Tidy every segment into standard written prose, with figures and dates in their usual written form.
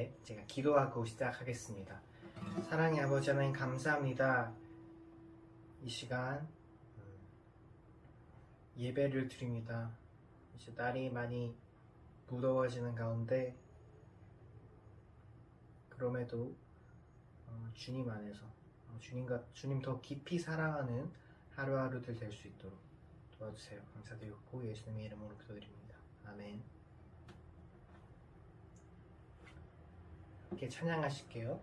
함께 제가 기도하고 시작하겠습니다. 사랑의 아버지 하나님 감사합니다. 이 시간 예배를 드립니다. 이제 날이 많이 무더워지는 가운데 그럼에도 주님 안에서 주님 더 깊이 사랑하는 하루하루들 될 수 있도록 도와주세요. 감사드리고 예수님의 이름으로 기도드립니다. 아멘. 함께 찬양하실게요.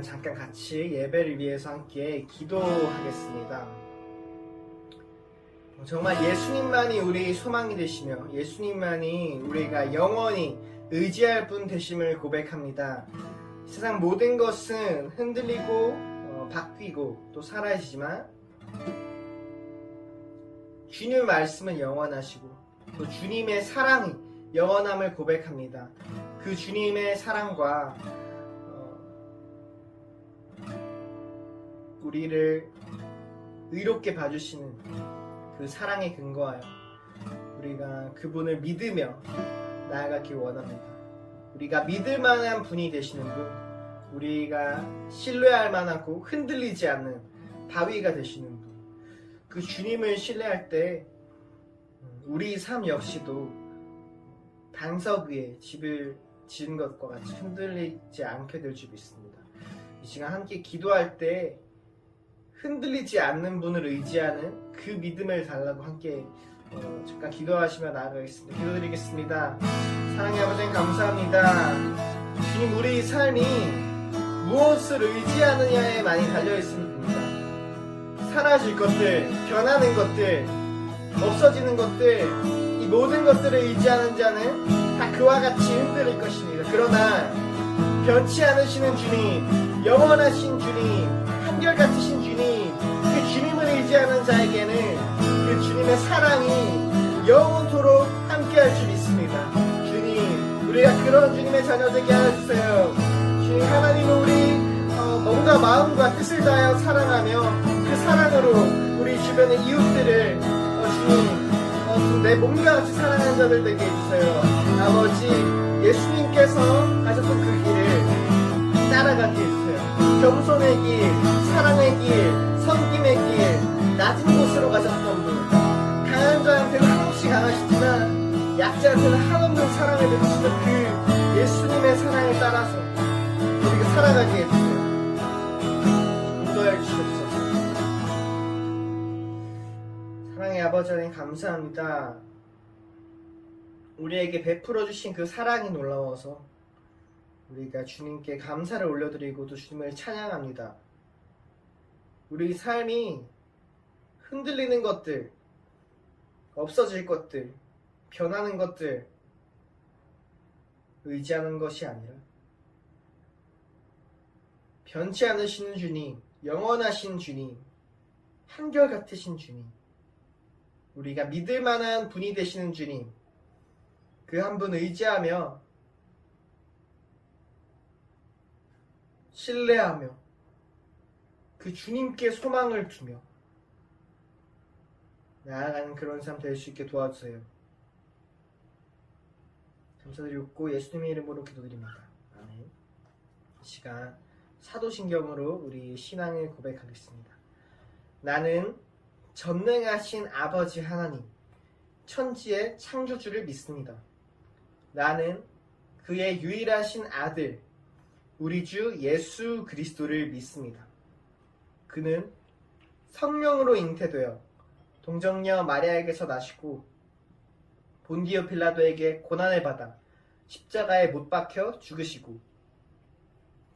잠깐 같이 예배를 위해서 함께 기도하겠습니다. 정말 예수님만이 우리 소망이 되시며 예수님만이 우리가 영원히 의지할 분 되심을 고백합니다. 세상 모든 것은 흔들리고 바뀌고 또 사라지지만 주님의 말씀은 영원하시고 또 주님의 사랑이 영원함을 고백합니다. 그 주님의 사랑과 우리를 의롭게 봐주시는 그 사랑에 근거하여 우리가 그분을 믿으며 나아가길 원합니다. 우리가 믿을 만한 분이 되시는 분, 우리가 신뢰할 만하고 흔들리지 않는 바위가 되시는 분, 그 주님을 신뢰할 때 우리 삶 역시도 반석 위에 집을 지은 것과 같이 흔들리지 않게 될 줄 믿습니다. 이 시간 함께 기도할 때 흔들리지 않는 분을 의지하는 그 믿음을 달라고 함께 잠깐 기도하시며 나아가겠습니다. 기도드리겠습니다. 사랑의 아버지 감사합니다. 주님, 우리 삶이 무엇을 의지하느냐에 많이 달려있습니다. 사라질 것들, 변하는 것들, 없어지는 것들, 이 모든 것들을 의지하는 자는 다 그와 같이 흔들릴 것입니다. 그러나 변치 않으시는 주님, 영원하신 주님, 한결같으신 주님, 그 주님을 의지하는 자에게는 그 주님의 사랑이 영원토록 함께할 줄 믿습니다. 주님, 우리가 그런 주님의 자녀 되게 하여주세요. 주님, 하나님은 우리 뭔가 마음과 뜻을 다하여 사랑하며 그 사랑으로 우리 주변의 이웃들을 주님 내 몸과 같이 사랑하는 자들 되게 해주세요. 아버지, 예수님께서 가셨던 그 길을 따라가게 해주세요. 겸손의 길, 사랑의 길, 섬김의 길, 낮은 곳으로 가셨던 분, 강한 자한테는 한없이 강하시지만 약자한테는 한없는 사랑을 베푸시던 그 예수님의 사랑을 따라서 우리가 살아가게 해주세요. 인도해 주시옵소서. 사랑의 아버지 하나님 감사합니다. 우리에게 베풀어 주신 그 사랑이 놀라워서 우리가 주님께 감사를 올려드리고 또 주님을 찬양합니다. 우리 삶이 흔들리는 것들, 없어질 것들, 변하는 것들 의지하는 것이 아니라 변치 않으시는 주님, 영원하신 주님, 한결같으신 주님, 우리가 믿을 만한 분이 되시는 주님, 그 한 분 의지하며 신뢰하며 그 주님께 소망을 두며 나아가는 그런 삶 될 수 있게 도와주세요. 감사드리고 예수님의 이름으로 기도드립니다. 아멘. 이 시간 사도신경으로 우리 신앙을 고백하겠습니다. 나는 전능하신 아버지 하나님, 천지의 창조주를 믿습니다. 나는 그의 유일하신 아들, 우리 주 예수 그리스도를 믿습니다. 그는 성령으로 잉태되어 동정녀 마리아에게서 나시고 본디오 빌라도에게 고난을 받아 십자가에 못 박혀 죽으시고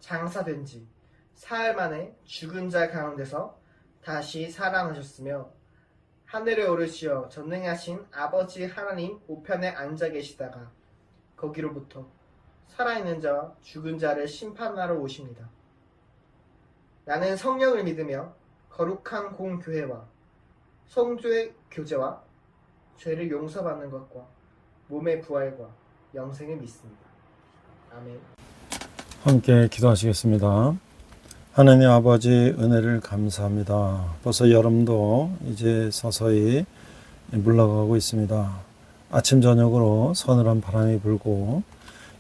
장사된 지 사흘 만에 죽은 자 가운데서 다시 살아나셨으며 하늘에 오르시어 전능하신 아버지 하나님 우편에 앉아 계시다가 거기로부터 살아있는 자와 죽은 자를 심판하러 오십니다. 나는 성령을 믿으며 거룩한 공교회와 성도의 교제와 죄를 용서받는 것과 몸의 부활과 영생을 믿습니다. 아멘. 함께 기도하시겠습니다. 하나님 아버지 은혜를 감사합니다. 벌써 여름도 이제 서서히 물러가고 있습니다. 아침 저녁으로 서늘한 바람이 불고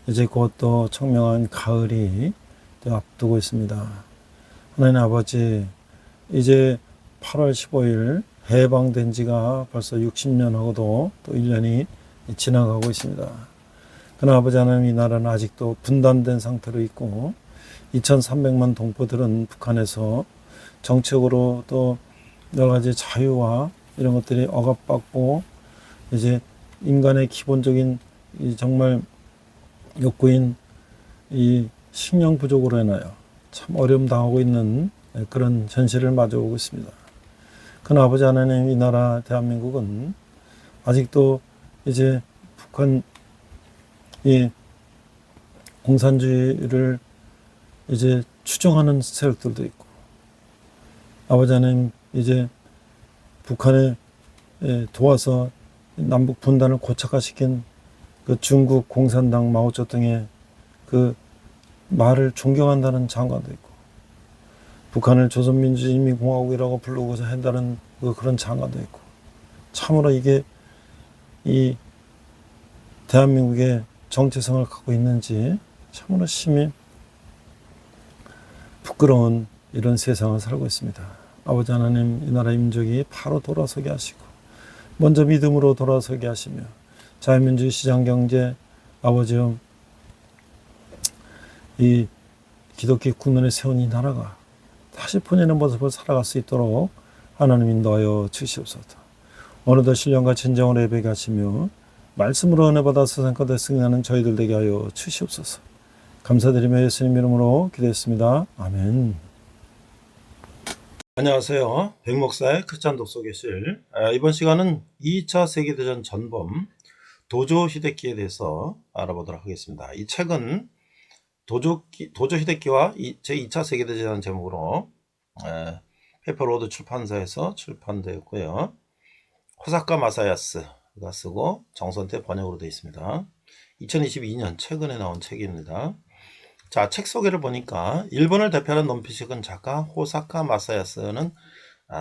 이제 곧 또 청명한 가을이 또 앞두고 있습니다. 하나님 아버지, 이제 8월 15일 해방된 지가 벌써 60년하고도 또 1년이 지나가고 있습니다. 그러나 아버지 하나님, 이 나라는 아직도 분단된 상태로 있고 2300만 동포들은 북한에서 정책으로 또 여러 가지 자유와 이런 것들이 억압받고 이제 인간의 기본적인 이 정말 욕구인 이 식량 부족으로 인하여 참 어려움 당하고 있는 그런 현실을 마주오고 있습니다. 그러나 아버지 하나님, 이 나라 대한민국은 아직도 이제 북한 이 공산주의를 이제 추종하는 세력들도 있고, 아버지 하나님, 이제 북한의 도와서 남북 분단을 고착화시킨 그 중국 공산당 마오쩌둥의 그 말을 존경한다는 장관도 있고, 북한을 조선민주주의인민공화국이라고 부르고자 한다는 그런 장관도 있고, 참으로 이게 이 대한민국의 정체성을 갖고 있는지 참으로 심히 부끄러운 이런 세상을 살고 있습니다. 아버지 하나님, 이 나라의 민족이 바로 돌아서게 하시고 먼저 믿음으로 돌아서게 하시며 자유민주주의 시장경제 아버지여 이 기독교 국면에 세운 이 나라가 다시 본연의 모습을 살아갈 수 있도록 하나님 인도하여 주시옵소서. 어느덧 신령과 진정으로 예배게 하시며 말씀으로 은혜받아 세상 가운데 승리하는 저희들 되게 하여 주시옵소서. 감사드리며 예수님 이름으로 기도했습니다. 아멘. 안녕하세요. 백목사의 크리스찬 독서교실. 이번 시간은 2차 세계대전 전범 도조 히데키에 대해서 알아보도록 하겠습니다. 이 책은 도조 히데키와 제2차 세계대전 제목으로 페퍼로드 출판사에서 출판되었고요. 호사카 마사야스가 쓰고 정선태 번역으로 되어 있습니다. 2022년 최근에 나온 책입니다. 자, 책 소개를 보니까 일본을 대표하는 논피식은 작가 호사카 마사야스는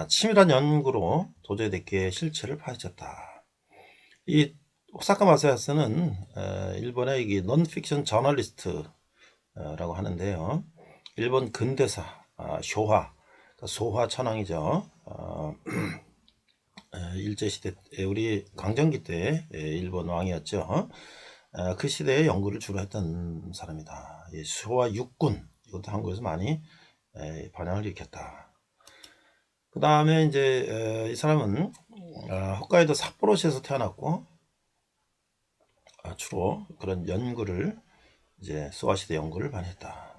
치밀한 연구로 도조 히데키의 실체를 파헤쳤다. 이 호사카 마사야스는 일본의 이 논픽션 저널리스트라고 하는데요. 일본 근대사, 쇼화, 소화 천황이죠. 일제시대, 우리 강점기 때 일본 왕이었죠. 그 시대의 연구를 주로 했던 사람이다. 소화 육군, 이것도 한국에서 많이 반향을 일으켰다. 그 다음에 이제 이 사람은 홋카이도 삿포로시에서 태어났고, 주로 그런 연구를 이제 소화시대 연구를 많이 했다.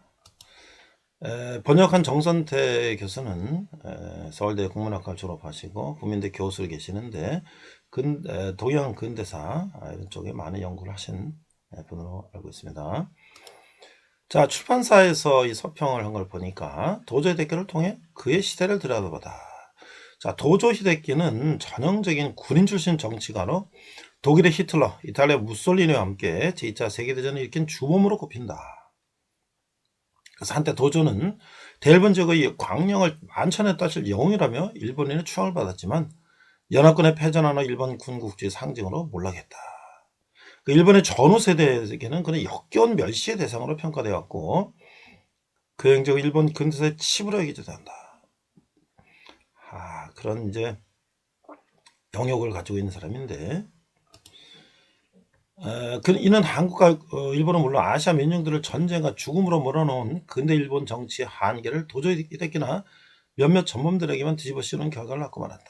번역한 정선태 교수는 서울대 국문학과를 졸업하시고 국민대 교수로 계시는데 동양 근대사 이런 쪽에 많은 연구를 하신 분으로 알고 있습니다. 자, 출판사에서 이 서평을 한 걸 보니까 도조 히데키를 통해 그의 시대를 들여다보다. 자, 도조 히데키는 전형적인 군인 출신 정치가로 독일의 히틀러, 이탈리아 무솔리니와 함께 제2차 세계대전을 일으킨 주범으로 꼽힌다. 그래서 한때 도조는 대일본 지역의 광령을 만천에 따질 영웅이라며 일본인의 추앙을 받았지만 연합군의 패전하는 일본 군국주의 상징으로 몰락했다. 그 일본의 전후 세대에게는 그는 역겨운 멸시의 대상으로 평가되었고 그 행적은 일본 근대사의 치부로 여기지도 한다. 그런 이제 영역을 가지고 있는 사람인데 이는 한국과 일본은 물론 아시아 민족들을 전쟁과 죽음으로 몰아넣은 근대 일본 정치의 한계를 도조 히데키나 몇몇 전범들에게만 뒤집어 씌우는 결과를 낳고 말았다.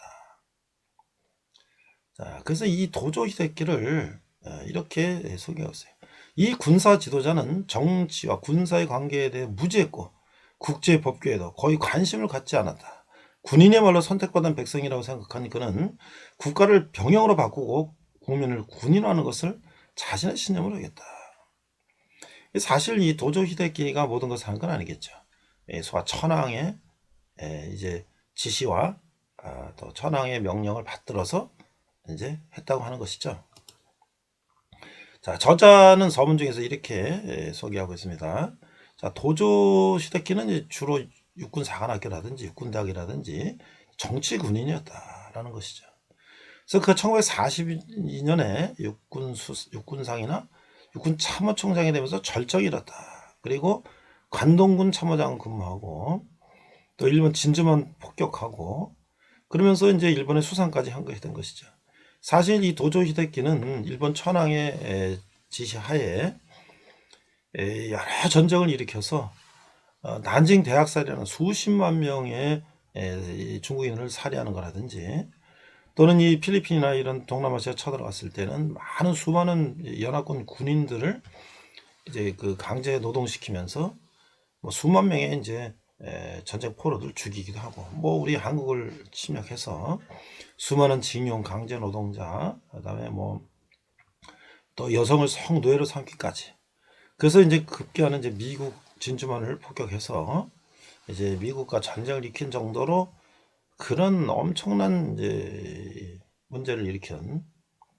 자, 그래서 이 도조 히데키를 이렇게 소개했어요. 이 군사 지도자는 정치와 군사의 관계에 대해 무지했고 국제 법규에도 거의 관심을 갖지 않았다. 군인이야말로 선택받은 백성이라고 생각한 그는 국가를 병영으로 바꾸고 국민을 군인화하는 것을 자신의 신념으로 하겠다. 사실 이 도조 히데키가 모든 것을 한 건 아니겠죠. 소아 천황의 이제 지시와 또 천황의 명령을 받들어서 이제 했다고 하는 것이죠. 자, 저자는 서문 중에서 이렇게 소개하고 있습니다. 자, 도조 히데키는 주로 육군 사관학교라든지 육군대학이라든지 정치 군인이었다라는 것이죠. 그래서 그 1942년에 육군상이나 육군 참모총장이 되면서 절정을 이뤘다. 그리고 관동군 참모장 근무하고 또 일본 진주만 폭격하고 그러면서 이제 일본의 수상까지 한 것이 된 것이죠. 사실 이 도조 히데키는 일본 천황의 지시하에 여러 전쟁을 일으켜서 난징 대학살이라는 수십만 명의 중국인을 살해하는 거라든지 또는 이 필리핀이나 이런 동남아시아 쳐들어갔을 때는 많은 수많은 연합군 군인들을 이제 그 강제 노동시키면서 뭐 수만 명의 이제 전쟁 포로들 죽이기도 하고 뭐 우리 한국을 침략해서 수많은 징용 강제 노동자 그다음에 뭐 또 여성을 성노예로 삼기까지. 그래서 이제 급기야는 이제 미국 진주만을 폭격해서 이제 미국과 전쟁을 일으킨 정도로 그런 엄청난 이제 문제를 일으킨,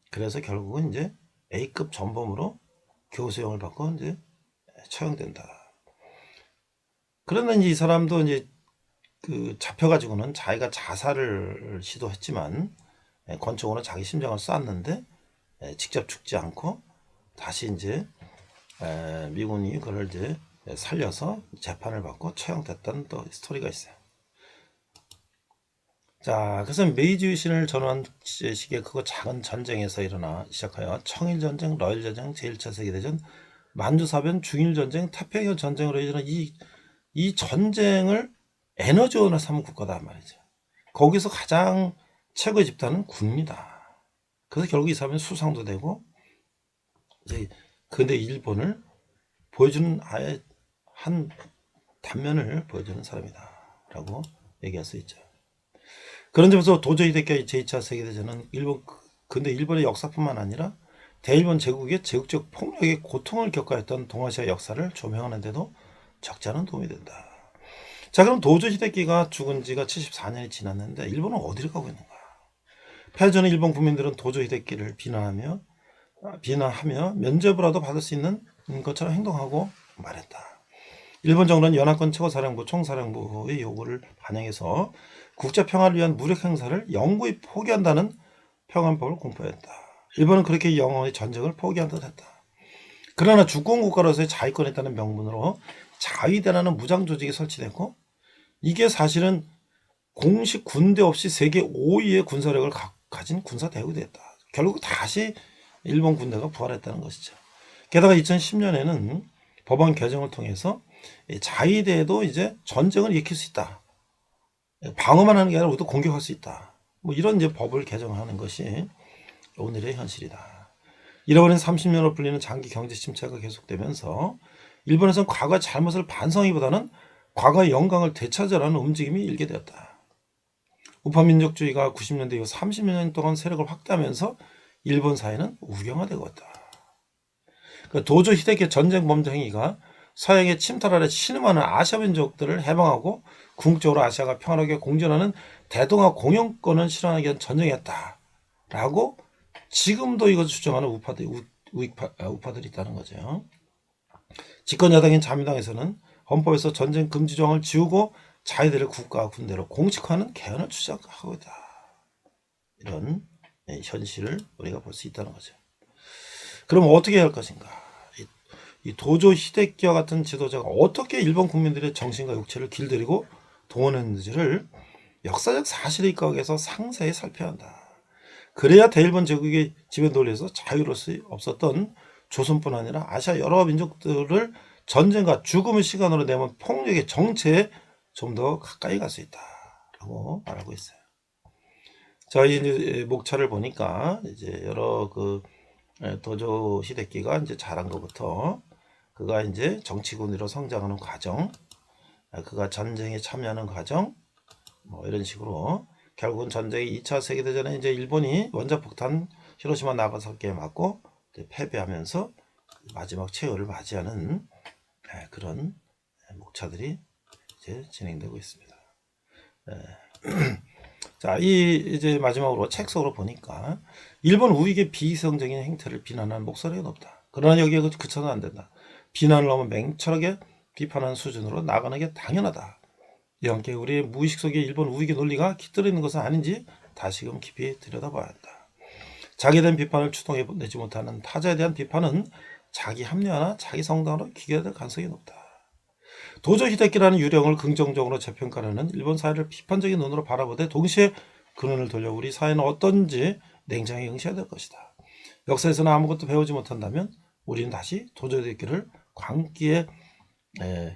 그래서 결국은 이제 A급 전범으로 교수형을 받고 이제 처형된다. 그러나 이 사람도 이제 그 잡혀가지고는 자기가 자살을 시도했지만 권총으로 자기 심장을 쐈는데 직접 죽지 않고 다시 이제 미군이 그걸 이제 살려서 재판을 받고 처형됐다는 또 스토리가 있어요. 자, 그래서 메이지 유신을 전후한 시기에 크고 작은 전쟁에서 일어나 시작하여 청일전쟁, 러일전쟁, 제1차 세계대전, 만주사변, 중일전쟁, 태평양 전쟁으로 이어지는 이 전쟁을 에너지원을 삼은 국가다 말이죠. 거기서 가장 최고의 집단은 군입니다. 그래서 결국 이 사람은 수상도 되고, 이제 근데 일본을 보여주는 아예 한 단면을 보여주는 사람이다라고 얘기할 수 있죠. 그런 점에서 도저히 히데키가 제2차 세계대전은 근데 일본의 역사뿐만 아니라 대일본 제국의 제국적 폭력의 고통을 겪어했던 동아시아 역사를 조명하는 데도 적지 않은 도움이 된다. 자, 그럼 도조 히데키가 죽은 지가 74년이 지났는데 일본은 어디를 가고 있는가? 패전의 일본 국민들은 도조 히데키를 비난하며 면죄부라도 받을 수 있는 것처럼 행동하고 말했다. 일본 정부는 연합군 최고사령부 총사령부의 요구를 반영해서 국제평화를 위한 무력 행사를 영구히 포기한다는 평안법을 공포했다. 일본은 그렇게 영원히 전쟁을 포기한 듯했다. 그러나 주권국가로서의 자위권에 있다는 명분으로 자위대라는 무장 조직이 설치됐고, 이게 사실은 공식 군대 없이 세계 5위의 군사력을 가진 군사대국이었다. 결국 다시 일본 군대가 부활했다는 것이죠. 게다가 2010년에는 법안 개정을 통해서 자위대도 이제 전쟁을 일으킬 수 있다. 방어만 하는 게 아니라 우리도 공격할 수 있다. 뭐 이런 이제 법을 개정하는 것이 오늘의 현실이다. 잃어버린 30년으로 불리는 장기 경제 침체가 계속되면서 일본에서는 과거의 잘못을 반성하기보다는 과거의 영광을 되찾으려는 움직임이 일게 되었다. 우파 민족주의가 90년대 이후 30여 년 동안 세력을 확대하면서 일본 사회는 우경화되고 있다. 도조 히데키의 전쟁 범죄 행위가 서양의 침탈 아래 신음하는 아시아 민족들을 해방하고 궁극적으로 아시아가 평화롭게 공존하는 대동아 공영권을 실현하기 위한 전쟁이었다라고 지금도 이것을 주장하는 우파들이 있다는 거죠. 집권 여당인 자민당에서는 헌법에서 전쟁 금지 조항을 지우고 자위대를 국가와 군대로 공식화하는 개헌을 주장하고 있다. 이런 현실을 우리가 볼 수 있다는 거죠. 그럼 어떻게 해야 할 것인가? 이 도조 히데키와 같은 지도자가 어떻게 일본 국민들의 정신과 육체를 길들이고 동원했는지를 역사적 사실에 입각해서 상세히 살펴야 한다. 그래야 대일본 제국의 지배 논리에서 자유로서 없었던 조선뿐 아니라 아시아 여러 민족들을 전쟁과 죽음의 시간으로 내몬 폭력의 정체에 좀 더 가까이 갈 수 있다라고 말하고 있어요. 저희 이제 목차를 보니까 이제 여러 도조 히데키가 이제 자란 것부터 그가 이제 정치군으로 성장하는 과정, 그가 전쟁에 참여하는 과정, 뭐 이런 식으로 결국은 전쟁의 2차 세계대전에 이제 일본이 원자폭탄 히로시마 나가사키에 맞고 패배하면서 마지막 최후를 맞이하는 그런 목차들이 이제 진행되고 있습니다. 자, 이제 마지막으로 책 속으로 보니까 일본 우익의 비이성적인 행태를 비난하는 목소리가 높다. 그러나 여기에 그쳐서는 안 된다. 비난을 너무 맹철하게 비판하는 수준으로 나가는 게 당연하다. 이와 함께 우리의 무의식 속에 일본 우익의 논리가 깃들어 있는 것은 아닌지 다시금 깊이 들여다봐야 한다. 자기에 대한 비판을 추동해내지 못하는 타자에 대한 비판은 자기 합리화나 자기 성당으로 귀결될 가능성이 높다. 도조 히데키라는 유령을 긍정적으로 재평가하는 일본 사회를 비판적인 눈으로 바라보되 동시에 그 눈을 돌려 우리 사회는 어떤지 냉정히 응시해야 될 것이다. 역사에서는 아무것도 배우지 못한다면 우리는 다시 도조 히데키를 광기에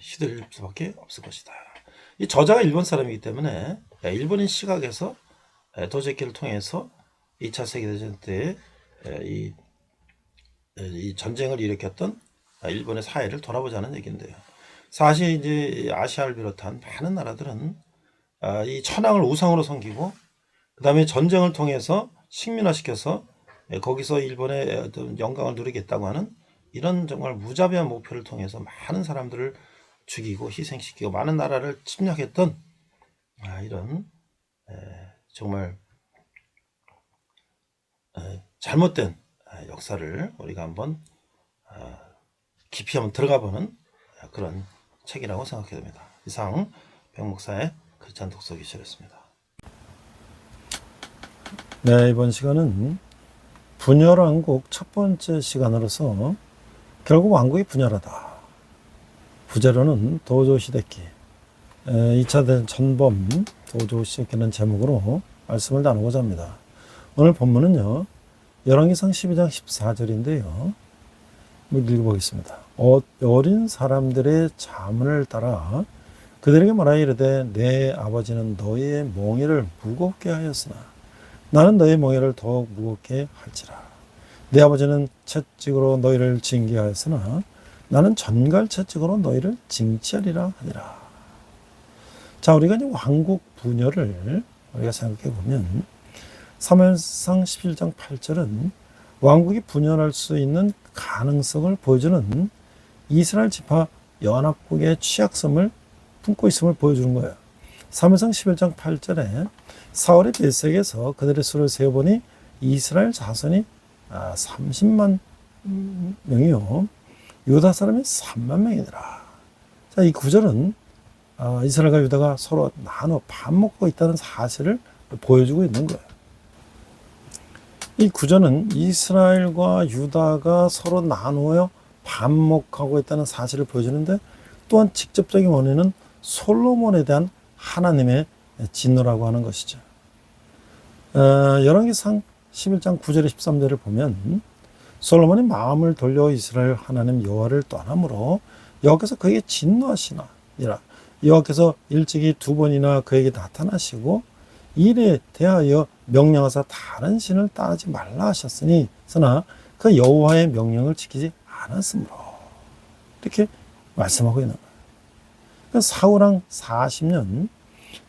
휘둘릴 수밖에 없을 것이다. 이 저자가 일본 사람이기 때문에 일본인 시각에서 도조 히데키를 통해서 2차 세계대전 때 이 전쟁을 일으켰던 일본의 사회를 돌아보자는 얘기인데요. 사실 이제 아시아를 비롯한 많은 나라들은 이 천황을 우상으로 섬기고 그 다음에 전쟁을 통해서 식민화시켜서 거기서 일본의 어떤 영광을 누리겠다고 하는 이런 정말 무자비한 목표를 통해서 많은 사람들을 죽이고 희생시키고 많은 나라를 침략했던 이런 정말 잘못된 역사를 우리가 한번 깊이 한번 들어가보는 그런 책이라고 생각해 됩니다. 이상 백목사의 크리스찬 독서기실이었습니다. 네, 이번 시간은 분열왕국 첫 번째 시간으로서 결국 왕국이 분열하다. 부제로는 도조 히데키, 2차 대전 전범 도조 히데키라는 제목으로 말씀을 나누고자 합니다. 오늘 본문은요, 열왕기상 12장 14절인데요. 읽어보겠습니다. 어린 사람들의 자문을 따라 그들에게 말하여 이르되 내 아버지는 너희의 멍에를 무겁게 하였으나 나는 너희의 멍에를 더욱 무겁게 할지라. 내 아버지는 채찍으로 너희를 징계하였으나 나는 전갈 채찍으로 너희를 징치하리라 하니라. 자, 우리가 이제 왕국 분열을 우리가 생각해 보면 사무엘상 11장 8절은 왕국이 분열할 수 있는 가능성을 보여주는 이스라엘 지파 연합국의 취약성을 품고 있음을 보여주는 거예요. 사무엘상 11장 8절에 사울의 벳색에서 그들의 수를 세어보니 이스라엘 자손이 30만 명이요 유다 사람이 3만 명이더라. 자, 이 구절은 이스라엘과 유다가 서로 나눠 반목하고 있다는 사실을 보여주고 있는 거예요. 이 구절은 이스라엘과 유다가 서로 나누어 반목하고 있다는 사실을 보여주는데 또한 직접적인 원인은 솔로몬에 대한 하나님의 진노라고 하는 것이죠. 열왕기상 11장 9절에 13절을 보면 솔로몬이 마음을 돌려 이스라엘 하나님 여호와를 떠나므로 여호와께서 그에게 진노하시니라. 여호와께서 일찍이 2번이나 그에게 나타나시고 이에 대하여 명령하사 다른 신을 따르지 말라 하셨으니 그러나 그 여호와의 명령을 지키지 않았으므로 이렇게 말씀하고 있는 거예요. 사울왕 40년,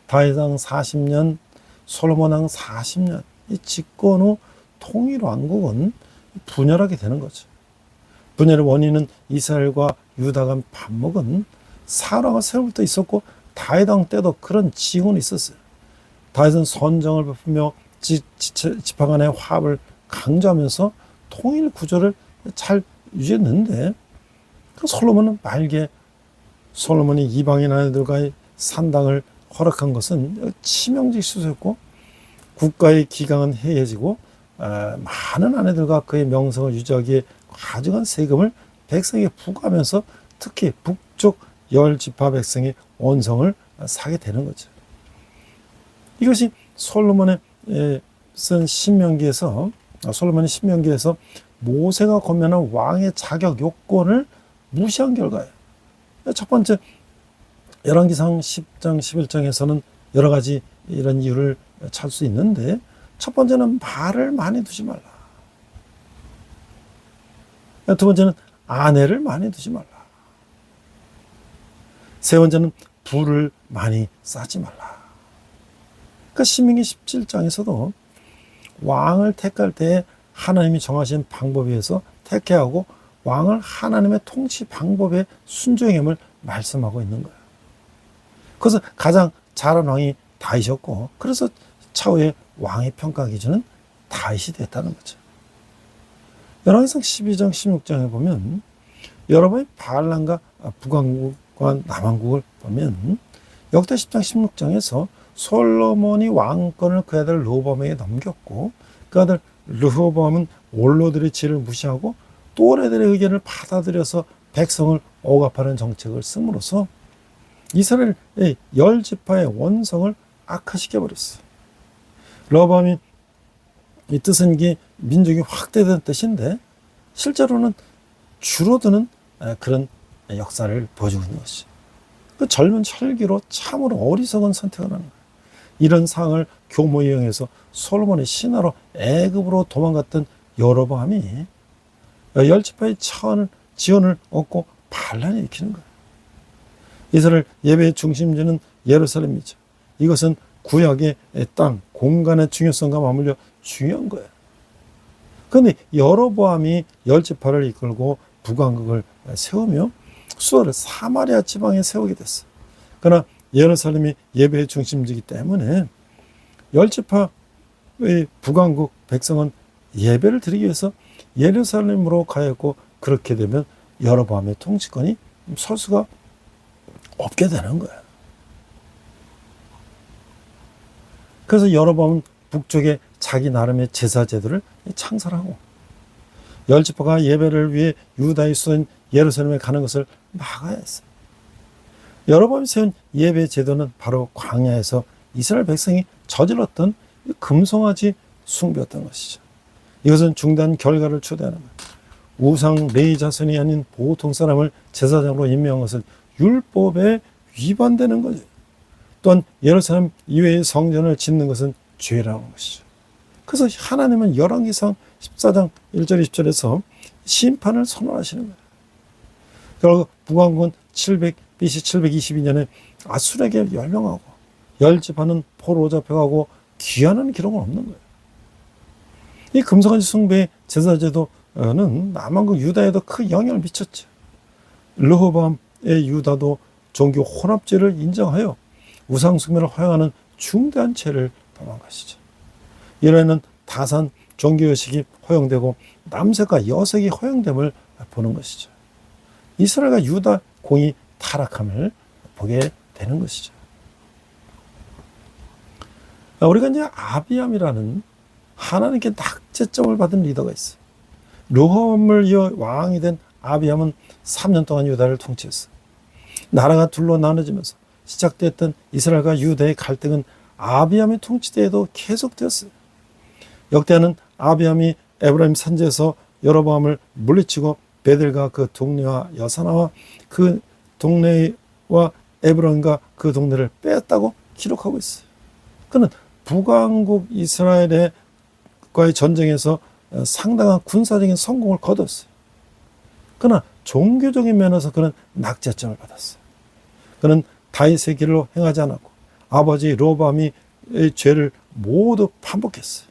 다윗왕 40년, 솔로몬왕 40년 이 집권 후 통일 왕국은 분열하게 되는 거죠. 분열의 원인은 이스라엘과 유다가 반목은 사울왕을 세울 때 있었고 다윗왕 때도 그런 징후는 있었어요. 다윗은 선정을 베푸며 지파 간의 화합을 강조하면서 통일 구조를 잘 유지했는데 솔로몬은 말기에 솔로몬이 이방인 아내들과의 산당을 허락한 것은 치명적 실수였고 국가의 기강은 해해지고 많은 아내들과 그의 명성을 유지하기에 가져간 세금을 백성에게 부과하면서 특히 북쪽 10지파 백성의 원성을 사게 되는 거죠. 이것이 솔로몬의 쓴 신명기에서 모세가 권면한 왕의 자격 요건을 무시한 결과예요. 첫 번째 열왕기상 10장 11장에서는 여러 가지 이런 이유를 찾을 수 있는데 첫 번째는 말을 많이 두지 말라. 두 번째는 아내를 많이 두지 말라. 세 번째는 불을 많이 쌓지 말라. 그러니까 신명기 17장에서도 왕을 택할 때 하나님이 정하신 방법에 의해서 택해하고 왕을 하나님의 통치 방법에 순종함을 말씀하고 있는 거예요. 그래서 가장 잘한 왕이 다윗이었고 그래서 차후에 왕의 평가 기준은 다윗이 됐다는 거죠. 열왕기상 12장 16장에 보면 여러분이 바알람과 북왕국과 남왕국을 보면 역대 10장 16장에서 솔로몬이 왕권을 그 아들 르호보암에게 넘겼고 그 아들 르호보암은 원로들의 지혜를 무시하고 또래들의 의견을 받아들여서 백성을 억압하는 정책을 씀으로써 이스라엘의 10지파의 원성을 악화시켜버렸어요. 르호보암이 이 뜻은 이게 민족이 확대된 뜻인데 실제로는 줄어드는 그런 역사를 보여주고 있는 것이죠. 그 젊은 혈기로 참으로 어리석은 선택을 하는 거예요. 이런 상황을 교모에 이용해서 솔로몬의 신하로 애굽으로 도망갔던 여로보암이 10지파의 지원을 얻고 반란을 일으키는 거예요. 이스라엘 예배의 중심지는 예루살렘이죠. 이것은 구약의 땅, 공간의 중요성과 맞물려 중요한 거예요. 그런데 여로보암이 10지파를 이끌고 북왕국을 세우며 수도를 사마리아 지방에 세우게 됐어요. 그러나 예루살렘이 예배의 중심지이기 때문에 10지파의 북왕국 백성은 예배를 드리기 위해서 예루살렘으로 가야 했고, 그렇게 되면 여로보암의 통치권이 설 수가 없게 되는 거예요. 그래서 여로보암은 북쪽에 자기 나름의 제사 제도를 창설하고, 열 지파가 예배를 위해 유다의 수도인 예루살렘에 가는 것을 막아야 했어요. 여로보암이 세운 예배 제도는 바로 광야에서 이스라엘 백성이 저질렀던 금송아지 숭배였던 것이죠. 이것은 중대한 결과를 초래하는 거예요. 우상 레위 자손이 아닌 보통 사람을 제사장으로 임명한 것은 율법에 위반되는 거죠. 또한 예루살렘 이외의 성전을 짓는 것은 죄라는 것이죠. 그래서 하나님은 열왕기상 14장 1절 20절에서 심판을 선언하시는 거예요. 결국 북왕국은 BC 722년에 아수르에게 멸망하고, 열 지파는 포로로 잡혀가고 귀환하는 기록은 없는 거예요. 이 금송아지 숭배의 제사제도는 남왕국 유다에도 큰 영향을 미쳤죠. 르호보암의 유다도 종교 혼합죄를 인정하여 우상 숭배를 허용하는 중대한 죄를 범한 것이죠. 이로에는 다산 종교의식이 허용되고 남색과 여색이 허용됨을 보는 것이죠. 이스라엘과 유다 공이 타락함을 보게 되는 것이죠. 우리가 이제 아비암이라는 하나님께 낙제점을 받은 리더가 있어요. 르호보암을 이어 왕이 된 아비암은 3년 동안 유다를 통치했어요. 나라가 둘로 나눠지면서 시작됐던 이스라엘과 유다의 갈등은 아비암의 통치 때에도 계속되었어요. 역대하는 아비암이 에브라임 산지에서 여로보암을 물리치고 베델과 그 동네와 여사나와 그 동네와 에브론과 그 동네를 뺐다고 기록하고 있어요. 그는 북왕국 이스라엘과의 전쟁에서 상당한 군사적인 성공을 거뒀어요. 그러나 종교적인 면에서 그는 낙제점을 받았어요. 그는 다윗의 길로 행하지 않았고 아버지 르호보암의 죄를 모두 반복했어요.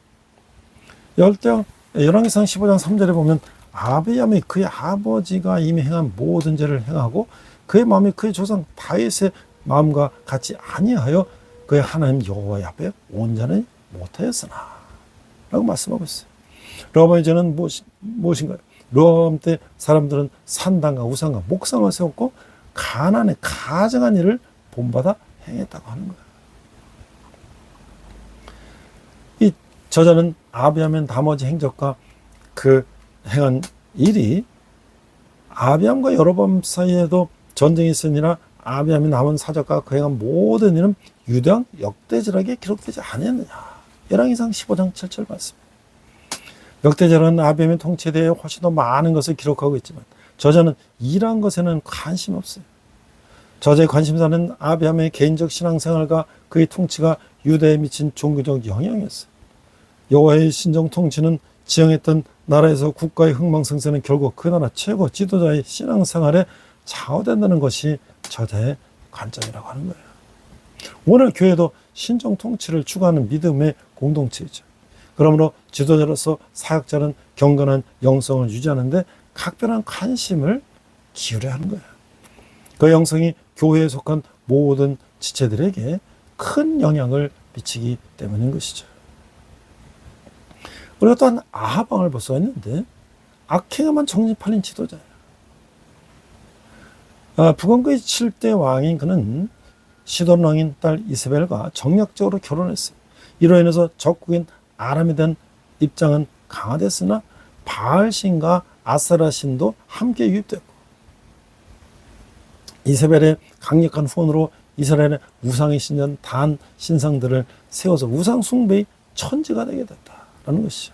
열왕기상 15장 3절에 보면 아비암이 그의 아버지가 이미 행한 모든 죄를 행하고 그의 마음이 그의 조상 다윗의 마음과 같이 아니하여 그의 하나님 여호와 앞에 온전히 못하였으나 라고 말씀하고 있어요. 르호보암의 죄는 무엇인가요? 르호보암 때 사람들은 산당과 우상과 목상을 세웠고 가난에 가증한 일을 본받아 행했다고 하는 거예요. 이 저자는 아비암의 나머지 행적과 그 행한 일이 아비암과 여로보암 사이에도 전쟁이 있으니라 아비암이 남은 사적과 그 행한 모든 일은 유대왕 역대절하게 기록되지 않았느냐. 열왕기상 15장 7절 말씀. 역대절은 아비암의 통치에 대해 훨씬 더 많은 것을 기록하고 있지만 저자는 이러한 것에는 관심 없어요. 저자의 관심사는 아비암의 개인적 신앙생활과 그의 통치가 유대에 미친 종교적 영향이었어요. 여호와의 신정 통치는 지향했던 나라에서 국가의 흥망성쇠는 결국 그 나라 최고 지도자의 신앙생활에 좌우된다는 것이 저자의 관점이라고 하는 거예요. 오늘 교회도 신정 통치를 추구하는 믿음의 공동체이죠. 그러므로 지도자로서 사역자는 경건한 영성을 유지하는데 각별한 관심을 기울여야 하는 거예요. 그 영성이 교회에 속한 모든 지체들에게 큰 영향을 미치기 때문인 것이죠. 우리가 또한 아하방을 볼 수가 있는데 악행에만 정신팔린 지도자예요. 북왕국의 7대 왕인 그는 시돈 왕인 딸 이세벨과 정략적으로 결혼했어요. 이로 인해서 적국인 아람에 대한 입장은 강화됐으나 바알신과 아세라신도 함께 유입됐고 이세벨의 강력한 후원으로 이스라엘의 우상의 신전 단 신상들을 세워서 우상 숭배의 천지가 되게 됐다라는 것이죠.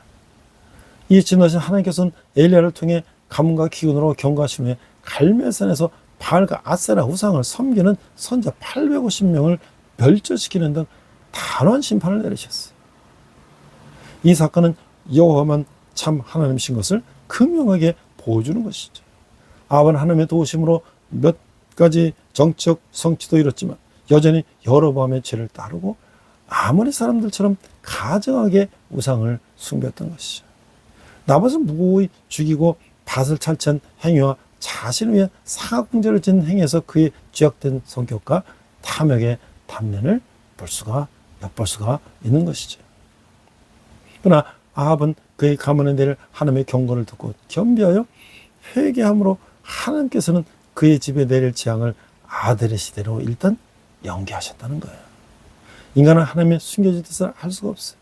이 진노하신 하나님께서는 엘리야를 통해 가문과 기근으로 경고하신 후에 갈멜산에서 바알과 아세라 우상을 섬기는 선자 850명을 멸절시키는 등 단호한 심판을 내리셨어요. 이 사건은 여호와만 참 하나님이신 것을 극명하게 보여주는 것이죠. 아합은 하나님의 도우심으로 몇 가지 정치적 성취도 이뤘지만 여전히 여로보암의 죄를 따르고 아모리 사람들처럼 가증하게 우상을 숭배했던 것이죠. 나봇은 무고히 죽이고 밭을 탈취한 행위와 자신을 위해 사공제를 짓는 행위에서 그의 죄악된 성격과 탐욕의 단면을 엿볼 수가 있는 것이죠. 그러나 아합은 그의 가문에 내릴 하나님의 경고를 듣고 겸비하여 회개함으로 하나님께서는 그의 집에 내릴 재앙을 아들의 시대로 일단 연기하셨다는 거예요. 인간은 하나님의 숨겨진 뜻을 알 수가 없어요.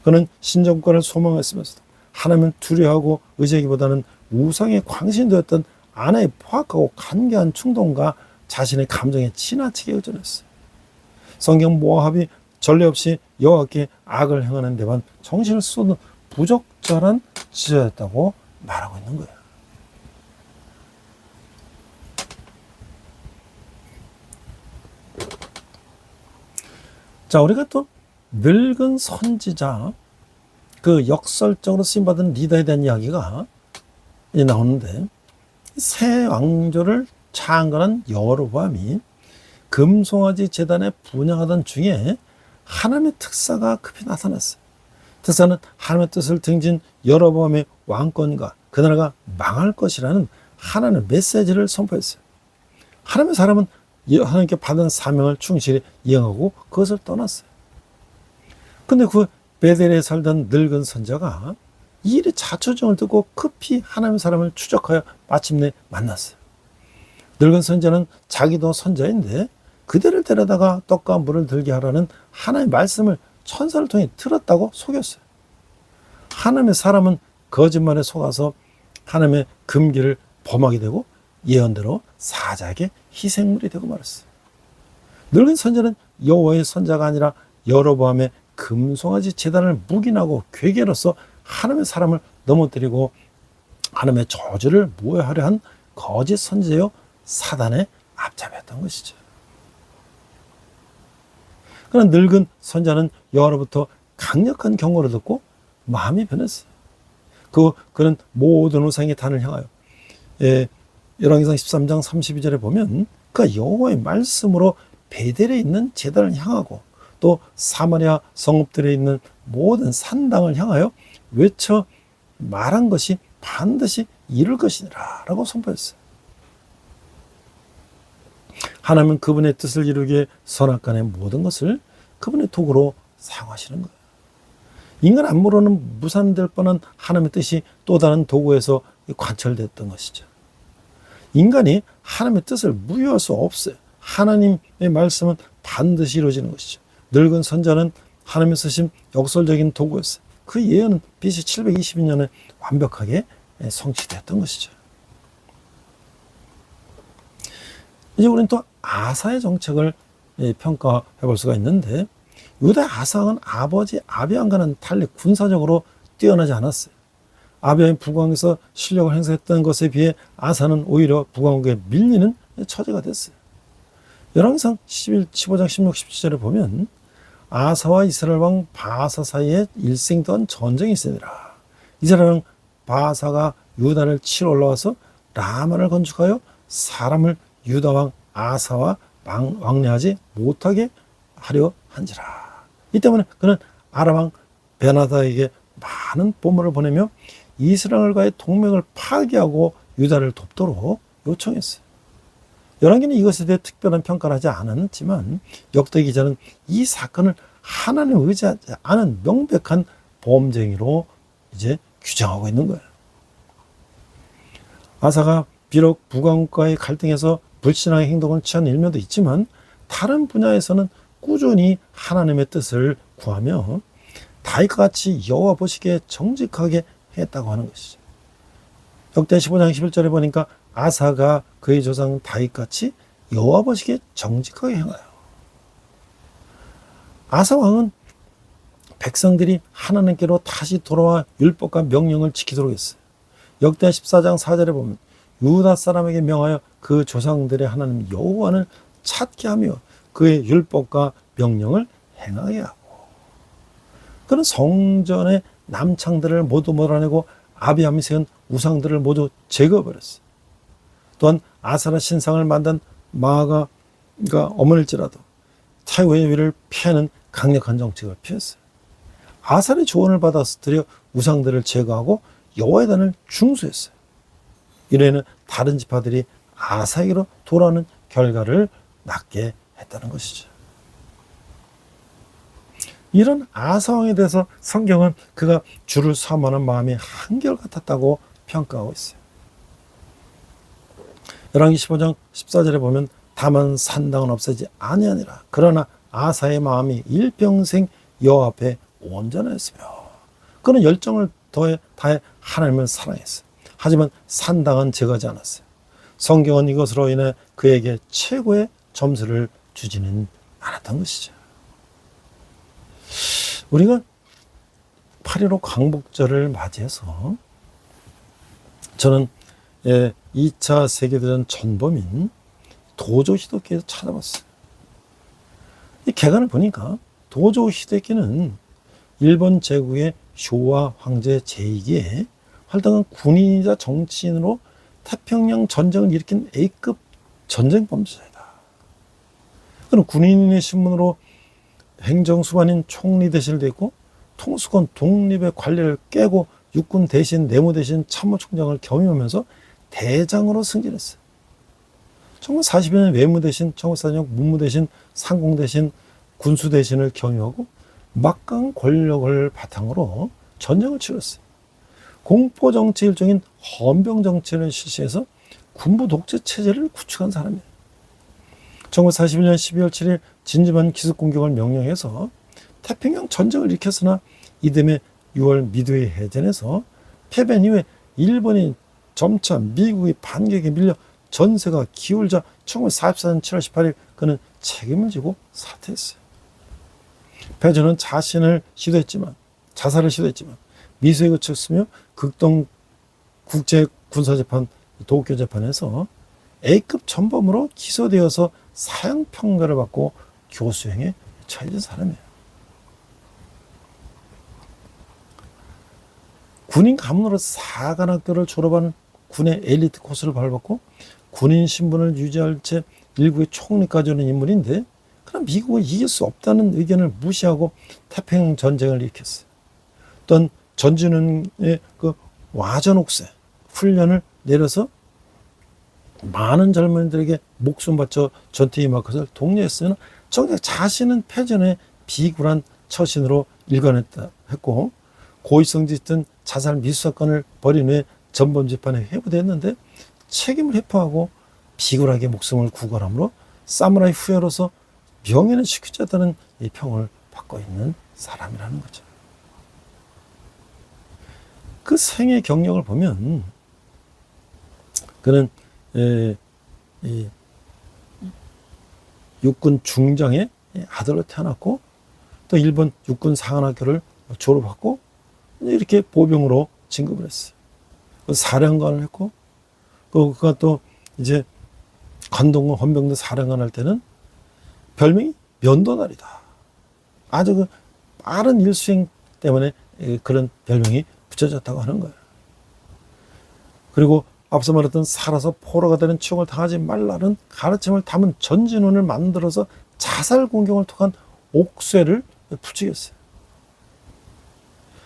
그는 신정권을 소망했으면서도 하나님은 두려워하고 의지하기보다는 우상에 광신되었던 아내의 포악하고 간교한 충동과 자신의 감정에 지나치게 의존했어요. 성경 모압이 전례 없이 여호와께 악을 행하는 데만 정신을 쏟는 부적절한 지자였다고 말하고 있는 거예요. 자, 우리가 또 늙은 선지자, 그 역설적으로 쓰임받은 리더에 대한 이야기가 나오는데, 새 왕조를 창건한 여로보암이 금송아지 제단에 분향하던 중에 하나님의 특사가 급히 나타났어요. 특사는 하나님의 뜻을 등진 여로보암의 왕권과 그 나라가 망할 것이라는 하나님의 메시지를 선포했어요. 하나님의 사람은 하나님께 받은 사명을 충실히 이행하고 그것을 떠났어요. 근데 그 베델에 살던 늙은 선자가 이 일의 자초정을 듣고 급히 하나님의 사람을 추적하여 마침내 만났어요. 늙은 선자는 자기도 선자인데 그대를 데려다가 떡과 물을 들게 하라는 하나님의 말씀을 천사를 통해 들었다고 속였어요. 하나님의 사람은 거짓말에 속아서 하나님의 금기를 범하게 되고 예언대로 사자에게 희생물이 되고 말았어요. 늙은 선자는 여호와의 선자가 아니라 여로보암의 금송아지 제단을 묵인하고 괴계로서 하나님의 사람을 넘어뜨리고 하나님의 저주를 모해하려 한 거짓 선지자요 사단의 앞잡이였던 것이죠. 그러나 늙은 선자는 여호와로부터 강력한 경고를 듣고 마음이 변했어요. 그는 모든 우상의 단을 향하여 열왕기상 13장 32절에 보면 그 여호와의 말씀으로 베델에 있는 제단을 향하고 또 사마리아 성읍들에 있는 모든 산당을 향하여 외쳐 말한 것이 반드시 이룰 것이니라 라고 선포했어요. 하나님은 그분의 뜻을 이루기 위해 선악간의 모든 것을 그분의 도구로 사용하시는 거예요. 인간 안무로는 무산될 뻔한 하나님의 뜻이 또 다른 도구에서 관철됐던 것이죠. 인간이 하나님의 뜻을 무효할 수 없어요. 하나님의 말씀은 반드시 이루어지는 것이죠. 늙은 선자는 하나님의 쓰신 역설적인 도구였어요. 그 예언은 BC 722년에 완벽하게 성취됐던 것이죠. 이제 우리는 또 아사의 정책을 평가해 볼 수가 있는데, 유다 아사왕은 아버지 아비왕과는 달리 군사적으로 뛰어나지 않았어요. 아비왕이 북왕에서 실력을 행사했던 것에 비해 아사는 오히려 북왕국에 밀리는 처지가 됐어요. 열왕기상 15장 16, 17절에 보면 아사와 이스라엘 왕 바사 사이에 일생도한 전쟁이 있으니라. 이스라엘 왕 바사가 유다를 치러 올라와서 라마를 건축하여 사람을 유다 왕 아사와 왕래하지 못하게 하려 한지라. 이 때문에 그는 아람 왕 베나다에게 많은 보물을 보내며 이스라엘과의 동맹을 파괴하고 유다를 돕도록 요청했어요. 열왕기는 이것에 대해 특별한 평가를 하지 않았지만 역대 기자는 이 사건을 하나님을 의지하지 않은 명백한 범죄행위로 이제 규정하고 있는 거예요. 아사가 비록 북왕국과의 갈등에서 불신앙의 행동을 취한 일면도 있지만 다른 분야에서는 꾸준히 하나님의 뜻을 구하며 다윗과 같이 여호와 보시기에 정직하게 했다고 하는 것이죠. 역대 15장 11절에 보니까 아사가 그의 조상 다윗같이 여호와 보시기에 정직하게 행하여. 아사 왕은 백성들이 하나님께로 다시 돌아와 율법과 명령을 지키도록 했어요. 역대 14장 4절에 보면 유다 사람에게 명하여 그 조상들의 하나님 여호와를 찾게 하며 그의 율법과 명령을 행하게 하고, 그는 성전의 남창들을 모두 몰아내고 아비암이 세운 우상들을 모두 제거해버렸어요. 또한 아사라 신상을 만든 마아가 어머닐지라도 타이오의 위를 피하는 강력한 정책을 피했어요. 아사의 조언을 받아서 드려 우상들을 제거하고 여호와의 단을 중수했어요. 이래는 다른 지파들이 아사에게로 돌아오는 결과를 낳게 했다는 것이죠. 이런 아사왕에 대해서 성경은 그가 주를 사모하는 마음이 한결같았다고 평가하고 있어요. 열왕기 15장 14절에 보면 다만 산당은 없어지지 아니하니라. 그러나 아사의 마음이 일평생 여호와 앞에 온전했으며 그는 열정을 다해 하나님을 사랑했어요. 하지만 산당은 제거하지 않았어요. 성경은 이것으로 인해 그에게 최고의 점수를 주지는 않았던 것이죠. 우리가 8.15 광복절을 맞이해서 저는 2차 세계대전 전범인 도조 히데키를 찾아봤어요. 이 개간을 보니까 도조 히데키는 일본 제국의 쇼와 황제 제2기에 활동한 군인이자 정치인으로 태평양 전쟁을 일으킨 A급 전쟁 범죄자이다. 그는 군인의 신분으로 행정수반인 총리 대신을 했고 통수권 독립의 관리를 깨고 육군 대신 내무 대신 참모총장을 겸임하면서 대장으로 승진했어요. 1940여 년 외무 대신, 1940년 문무 대신, 상공 대신, 군수 대신을 겸임하고 막강 권력을 바탕으로 전쟁을 치렀어요. 공포정치 일종인 헌병정치를 실시해서 군부 독재 체제를 구축한 사람이에요. 1941년 12월 7일 진지만 기습공격을 명령해서 태평양 전쟁을 일으켰으나 이듬해 6월 미드웨이 해전에서 패배 이후에 일본이 점차 미국의 반격에 밀려 전세가 기울자 1944년 7월 18일 그는 책임을 지고 사퇴했어요. 패전은 자살을 시도했지만 미수에 그쳤으며 극동 국제군사재판 도쿄 재판에서 A급 전범으로 기소되어서 사형 평가를 받고 교수형에 처해진 사람이에요. 군인 가문으로 사관학교를 졸업한 군의 엘리트 코스를 밟았고 군인 신분을 유지할 채 일국의 총리까지 오는 인물인데 그럼 미국을 이길 수 없다는 의견을 무시하고 태평양 전쟁을 일으켰어요. 또한 전진훈의 그 와전옥새 훈련을 내려서 많은 젊은이들에게 목숨 바쳐 전투에 임할 것을 독려했으나 정작 자신은 패전에 비굴한 처신으로 일관했다 했고 고의성 짙은 자살 미수 사건을 벌인 후에 전범 재판에 회부됐는데 책임을 회피하고 비굴하게 목숨을 구걸함으로 사무라이 후예로서 명예는 지키지 않다는 이 평을 받고 있는 사람이라는 거죠. 그 생애 경력을 보면 그는 육군 중장의 아들로 태어났고 또 일본 육군 사관학교를 졸업하고 이렇게 보병으로 진급을 했어요. 사령관을 했고 그가 또 이제 관동군 헌병대 사령관 할 때는 별명이 면도날이다. 아주 그 빠른 일수행 때문에 그런 별명이 붙여졌다고 하는 거예요. 그리고 앞서 말했던 살아서 포로가 되는 추억을 당하지 말라는 가르침을 담은 전진훈을 만들어서 자살 공격을 통한 옥쇠를 부추겼어요.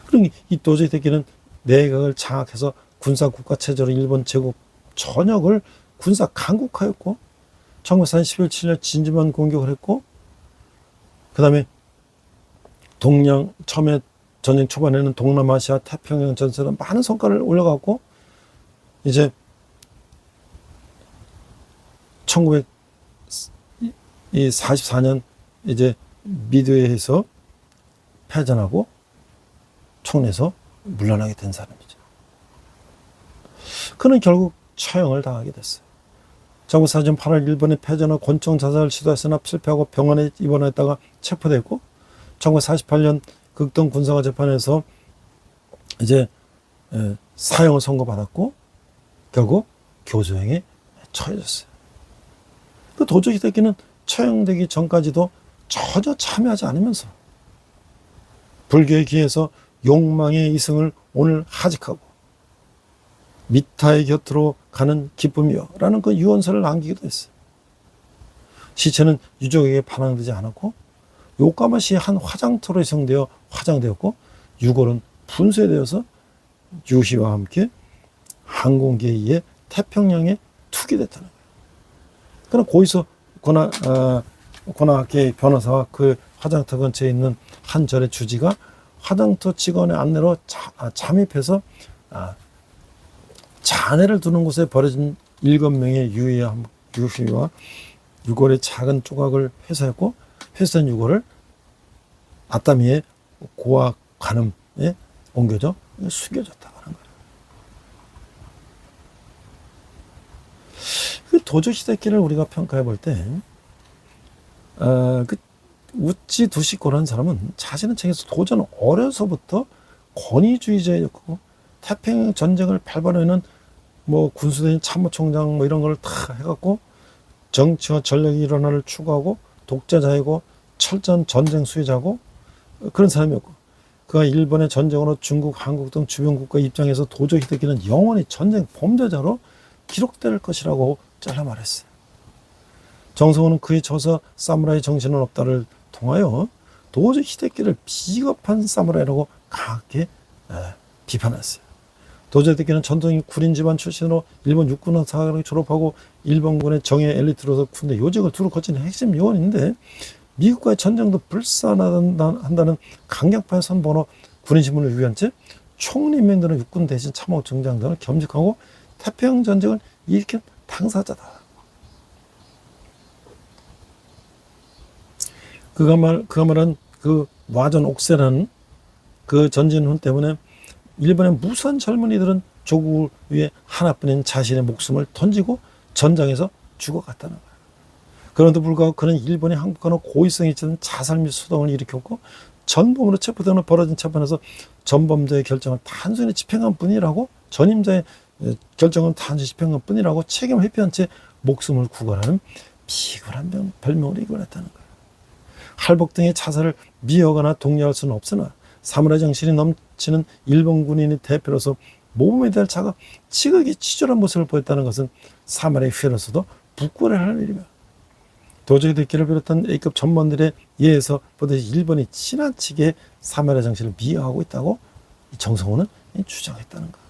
그러니 이 도저히 되기는 내각을 장악해서 군사 국가 체제로 일본 제국 전역을 군사 강국하였고 1940 11월 7일 진주만 공격을 했고 그 다음에 동양 처음에 전쟁 초반에는 동남아시아 태평양 전선에 많은 성과를 올려갔고 이제 1944년 이제 미드웨이에서 패전하고 총리에서 물러나게 된 사람이죠. 그는 결국 처형을 당하게 됐어요. 1944년 8월 일본의 패전후 권총 자살을 시도했으나 실패하고 병원에 입원했다가 체포됐고 1948년 극동 군사가 재판에서 이제 사형을 선고받았고 결국 교수형에 처해졌어요. 그 도저 히데키는 처형되기 전까지도 전혀 참여하지 않으면서 불교의 길에서 욕망의 이승을 오늘 하직하고 미타의 곁으로 가는 기쁨이여 라는 그 유언서를 남기기도 했어요. 시체는 유족에게 반환되지 않았고 요카마시의 한 화장터로 희생되어 화장되었고 유골은 분쇄되어서 유시와 함께 항공기에 의해 태평양에 투기됐다는 거예요. 그러나 거기서 고나게 변호사와 그 화장터 근처에 있는 한 절의 주지가 화장터 직원의 안내로 잠입해서 잔해를 두는 곳에 버려진 7명의 유희와 유골의 작은 조각을 회수했고, 회수된 유골을 아따미의 고아 관음에 옮겨져 숨겨졌다고 하는 거예요. 그 도조 히데키를 우리가 평가해 볼 때, 그 우찌 두시코라는 사람은 자신의 책에서 도저는 어려서부터 권위주의자였고, 태평양 전쟁을 발발하는 군수대인 참모총장 이런 걸 다 해갖고 정치와 전력이 일어나를 추구하고 독재자이고 철저한 전쟁 수혜자고 그런 사람이었고, 그가 일본의 전쟁으로 중국, 한국 등 주변 국가 입장에서 도조 히데키는 영원히 전쟁 범죄자로 기록될 것이라고 잘라 말했어요. 정성호는 그의 저서 사무라이 정신은 없다를 통하여 도저 히데키를 비겁한 사무라이라고 강하게 비판했어요. 도저 히데키는 전통의 구린 집안 출신으로 일본 육군학 사관을 졸업하고 일본군의 정예 엘리트로서 군대 요직을 두루 거친 핵심 요원인데, 미국과의 전쟁도 불사한다는 강경파의 선봉으로 군인신분을 유지한 채 총림명되는 육군 대신 참모 정장 등을 겸직하고 태평양 전쟁을 일으킨 당사자다. 그가 말한 그 와전 옥세라는 그 전진훈 때문에 일본의 무수한 젊은이들은 조국을 위해 하나뿐인 자신의 목숨을 던지고 전장에서 죽어갔다는 거예요. 그런데도 불구하고 그는 일본이 항복하는 고의성이 있는 자살 및 수동을 일으켰고, 전범으로 체포되는 벌어진 재판에서 전범자의 결정을 단순히 집행한 뿐이라고, 전임자의 결정은 단순히 집행한 뿐이라고 책임을 회피한 채 목숨을 구걸하는 비굴한 별명으로 이끌었다는 거예요. 할복 등의 자살을 미워하거나 독려할 수는 없으나 사무라이 정신이 넘치는 일본 군인의 대표로서 모범에 대한 자가 지극히 치졸한 모습을 보였다는 것은 사무라이 휘로서도 부끄러워할 일이며, 도저 히데키를 비롯한 A급 전범들에 의해서 보듯이 일본이 지나치게 사무라이 정신을 미워하고 있다고 정성호는 주장했다는 거예요.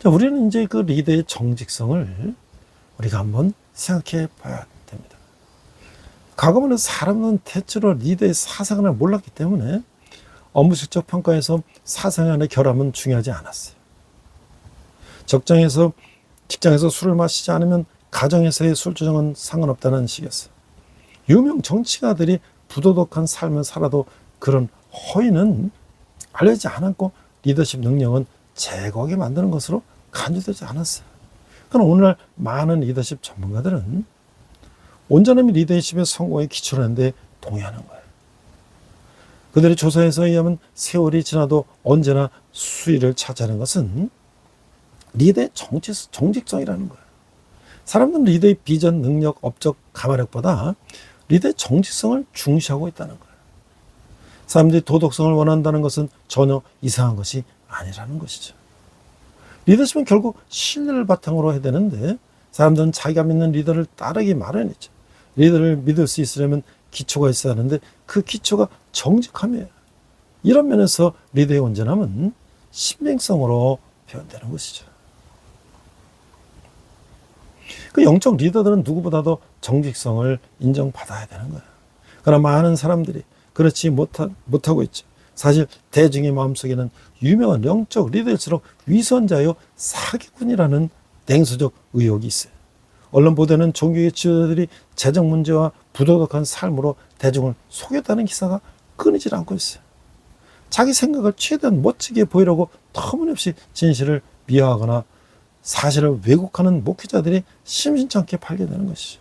자, 우리는 이제 그 리더의 정직성을 우리가 한번 생각해 봐야 됩니다. 과거에는 사람은 대체로 리더의 사상을 몰랐기 때문에 업무실적 평가에서 사상 안의 결함은 중요하지 않았어요. 직장에서 술을 마시지 않으면 가정에서의 술 조정은 상관없다는 식이었어요. 유명 정치가들이 부도덕한 삶을 살아도 그런 허위는 알려지지 않았고, 리더십 능력은 제거하게 만드는 것으로 간주되지 않았어요. 그러나 오늘날 많은 리더십 전문가들은 온전함이 리더십의 성공에 기초라는 데 동의하는 거예요. 그들의 조사에서 의하면 세월이 지나도 언제나 수위를 차지하는 것은 리더의 정직성이라는 거예요. 사람들은 리더의 비전, 능력, 업적, 가마력보다 리더의 정직성을 중시하고 있다는 거예요. 사람들이 도덕성을 원한다는 것은 전혀 이상한 것이 아니라는 것이죠. 리더십은 결국 신뢰를 바탕으로 해야 되는데, 사람들은 자기가 믿는 리더를 따르기 마련이죠. 리더를 믿을 수 있으려면 기초가 있어야 하는데 그 기초가 정직함이에요. 이런 면에서 리더의 온전함은 신빙성으로 표현되는 것이죠. 그 영적 리더들은 누구보다도 정직성을 인정받아야 되는 거예요. 그러나 많은 사람들이 그렇지 못하고 있죠. 사실 대중의 마음속에는 유명한 영적 리더일수록 위선자요 사기꾼이라는 냉소적 의혹이 있어요. 언론 보도에는 종교의 지도자들이 재정 문제와 부도덕한 삶으로 대중을 속였다는 기사가 끊이질 않고 있어요. 자기 생각을 최대한 멋지게 보이려고 터무니없이 진실을 미화하거나 사실을 왜곡하는 목회자들이 심심찮게 발견되는 것이죠.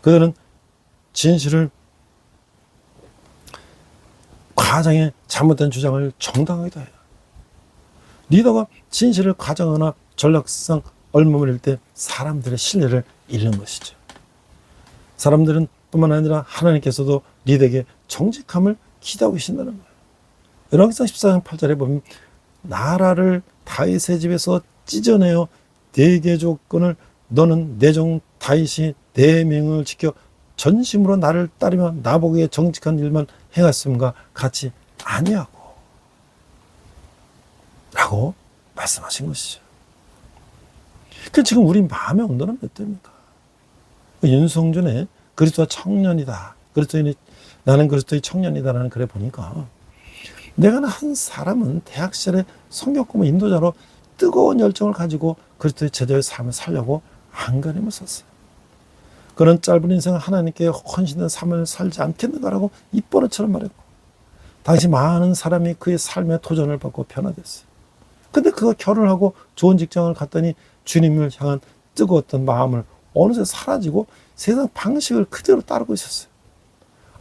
그들은 진실을 과장해 잘못된 주장을 정당하기도 해요. 리더가 진실을 과장하거나 전략상 얼머무릴 때 사람들의 신뢰를 잃는 것이죠. 사람들은 뿐만 아니라 하나님께서도 리더에게 정직함을 기대하고 계신다는 거예요. 열왕기상 14장 8절에 보면 나라를 다윗의 집에서 찢어내어 네 조건을 너는 내 종 다윗이 내 명을 지켜 전심으로 나를 따르며 나보기에 정직한 일만 행했음과 같이 아니하고 라고 말씀하신 것이죠. 그 지금 우리 마음의 온도는 몇 도입니까? 윤성준의 그리스도와 청년이다. 나는 그리스도의 청년이다라는 글에 보니까 내가 한 사람은 대학 시절에 성경 공부 인도자로 뜨거운 열정을 가지고 그리스도의 제자의 삶을 살려고 안간힘을 썼어요. 그런 짧은 인생을 하나님께 헌신된 삶을 살지 않겠는가라고 입버릇처럼 말했고, 당시 많은 사람이 그의 삶의 도전을 받고 변화됐어요. 근데 그가 결혼하고 좋은 직장을 갔더니 주님을 향한 뜨거웠던 마음을 어느새 사라지고 세상 방식을 그대로 따르고 있었어요.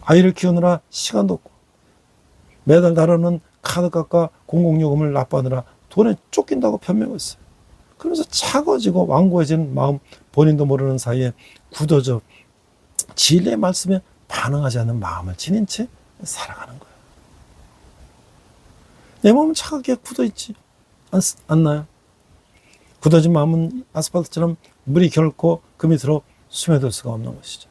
아이를 키우느라 시간도 없고 매달 나르는 카드값과 공공요금을 납부하느라 돈에 쫓긴다고 변명했어요. 그러면서 차가워지고 완고해진 마음, 본인도 모르는 사이에 굳어져 진리의 말씀에 반응하지 않는 마음을 지닌 채 살아가는 거예요. 내 마음은 차갑게 굳어있지 않나요? 굳어진 마음은 아스팔트처럼 물이 결코 그 밑으로 스며들 수가 없는 것이죠.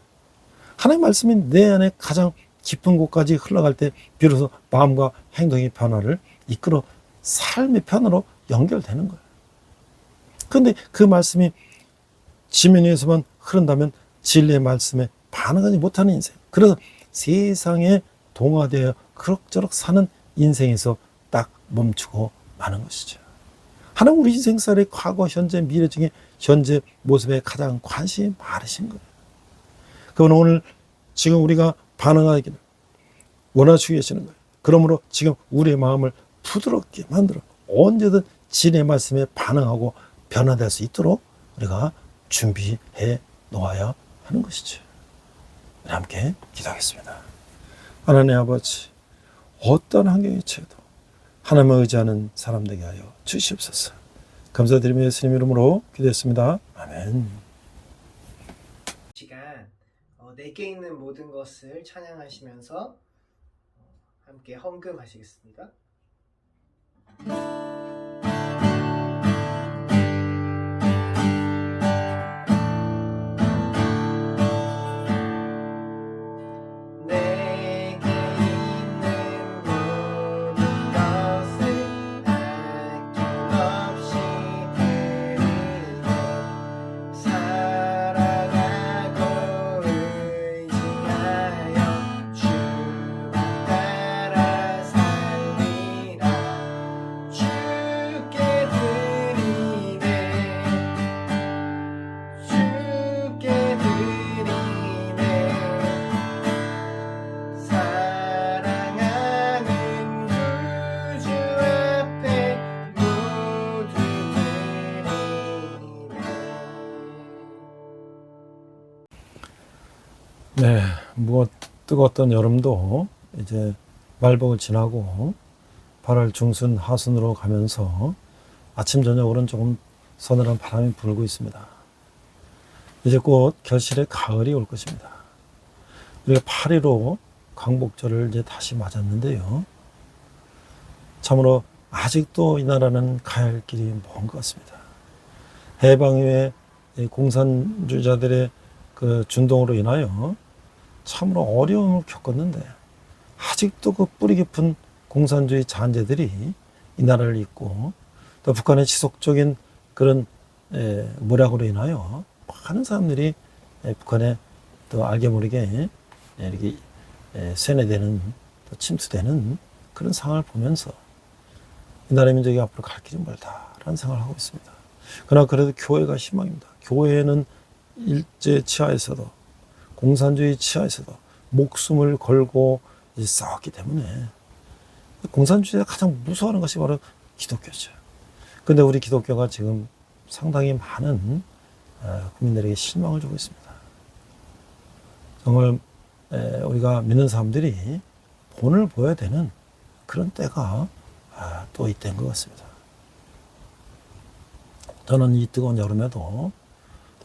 하나님의 말씀이 내 안에 가장 깊은 곳까지 흘러갈 때 비로소 마음과 행동의 변화를 이끌어 삶의 편으로 연결되는 거예요. 그런데 그 말씀이 지면 위에서만 흐른다면 진리의 말씀에 반응하지 못하는 인생, 그래서 세상에 동화되어 그럭저럭 사는 인생에서 딱 멈추고 마는 것이죠. 하나님 우리 인생살의 과거, 현재, 미래 중에 현재 모습에 가장 관심이 많으신 거예요. 그건 오늘 지금 우리가 반응하기를 원하시고 계시는 거예요. 그러므로 지금 우리의 마음을 부드럽게 만들어 언제든 진리의 말씀에 반응하고 변화될 수 있도록 우리가 준비해 놓아야 하는 것이죠. 우리 함께 기도하겠습니다. 하나님 아버지, 어떤 환경에 처해도 하나님을 의지하는 사람 되게 하여 주시옵소서. 감사드리며 예수님 이름으로 기도했습니다. 아멘. 시간 내게 있는 모든 것을 찬양하시면서 함께 헌금하시겠습니다. 네, 뜨거웠던 여름도 이제 말복을 지나고 8월 중순 하순으로 가면서 아침 저녁으로는 조금 서늘한 바람이 불고 있습니다. 이제 곧 결실의 가을이 올 것입니다. 우리가 8.15 광복절을 이제 다시 맞았는데요. 참으로 아직도 이 나라는 가야 할 길이 먼 것 같습니다. 해방 이후에 공산주의자들의 그 준동으로 인하여 참으로 어려움을 겪었는데 아직도 그 뿌리 깊은 공산주의 잔재들이 이 나라를 잇고 또 북한의 지속적인 그런 무력으로 인하여 많은 사람들이 북한에 또 알게 모르게 이렇게 세뇌되는 또 침투되는 그런 상황을 보면서 이 나라의 민족이 앞으로 갈 길이 멀다라는 생각을 하고 있습니다. 그러나 그래도 교회가 희망입니다. 교회는 일제 치하에서도 공산주의 치하에서도 목숨을 걸고 싸웠기 때문에 공산주의가 가장 무서워하는 것이 바로 기독교죠. 그런데 우리 기독교가 지금 상당히 많은 국민들에게 실망을 주고 있습니다. 정말 우리가 믿는 사람들이 본을 보여야 되는 그런 때가 또 이때인 것 같습니다. 저는 이 뜨거운 여름에도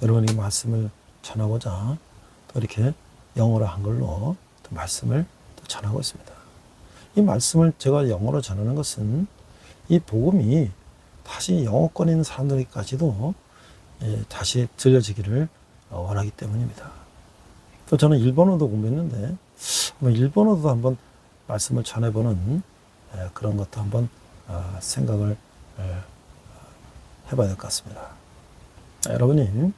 여러분에게 말씀을 전하고자 또 이렇게 영어로 한글로 또 말씀을 또 전하고 있습니다. 이 말씀을 제가 영어로 전하는 것은 이 복음이 다시 영어권에 있는 사람들까지도 다시 들려지기를 원하기 때문입니다. 또 저는 일본어도 공부했는데 일본어도 한번 말씀을 전해보는 그런 것도 한번 생각을 해봐야 될 것 같습니다. 여러분이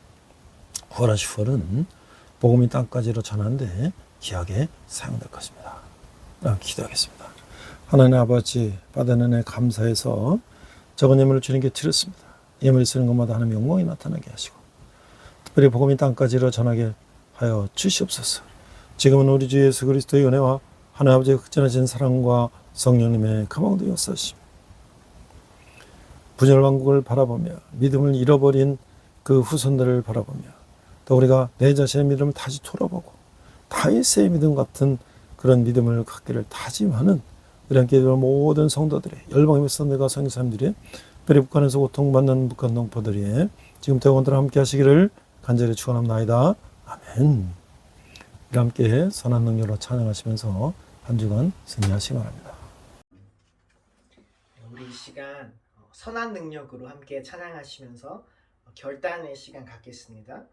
9월 10월은 복음이 땅까지로 전하는데 귀하게 사용될 것입니다. 기도하겠습니다. 하나님 아버지, 받은 은혜 감사해서 적은 예물을 주님께 드렸습니다. 예물을 쓰는 것마다 하나님 영광이 나타나게 하시고 특별히 복음이 땅까지로 전하게 하여 주시옵소서. 지금은 우리 주 예수 그리스도의 은혜와 하나님 아버지의 극진하신 사랑과 성령님의 가망도 역사하시며 분열 왕국을 바라보며 믿음을 잃어버린 그 후손들을 바라보며 또 우리가 내 자신의 믿음을 다시 돌아보고 다윗의 믿음 같은 그런 믿음을 갖기를 다짐하는 우리 함께 있는 모든 성도들의 열방의 백성들과 성교사님들의 특별히 북한에서 고통받는 북한 동포들이 지금 대원들과 함께 하시기를 간절히 축원합니다. 아멘. 우리 함께 선한 능력으로 찬양하시면서 한 주간 승리하시기 바랍니다. 우리 이 시간 선한 능력으로 함께 찬양하시면서 결단의 시간 갖겠습니다.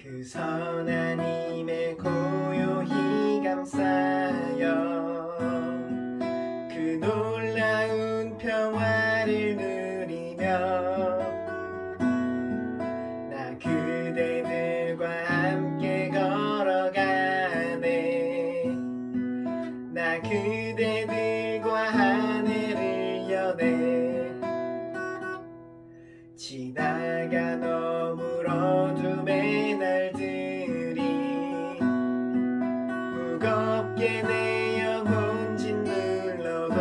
그 선한 힘에 고요히 감싸여 그 놀라운 평화를 누리며 나 그대들과 함께 걸어가네. 나 그대들과 하늘을 여네. 지나가 너물 어둠의 날들이 무겁게 내 영혼 짓눌러도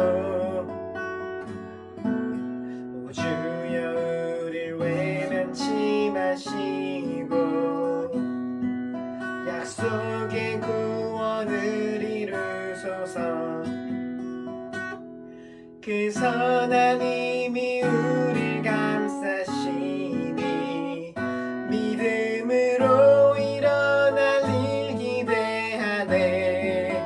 오 주여 우릴 외면치 마시고 약속의 구원을 이루소서. 그 선한 힘이 우릴 감싸시니 믿음으로 일어날 일 기대하네.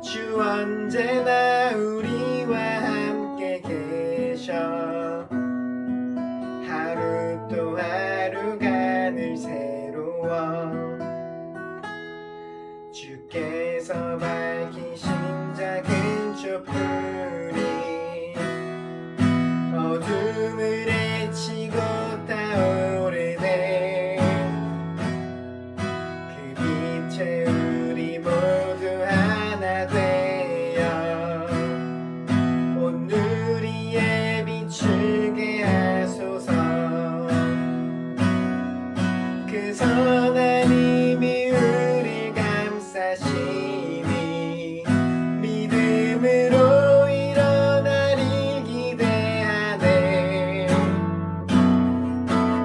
주 언제나 우리와 함께 계셔. 하루 또 하루가 늘 새로워. 주께서 밝히신 작은 촛불이 어둠을 헤치고 타오르네. 그 빛에 우리 모두 하나 되어 온 누리에 비추게 하소서. 그 선한 힘이 우릴 감싸시니 믿음으로 일어날 일 기대하네.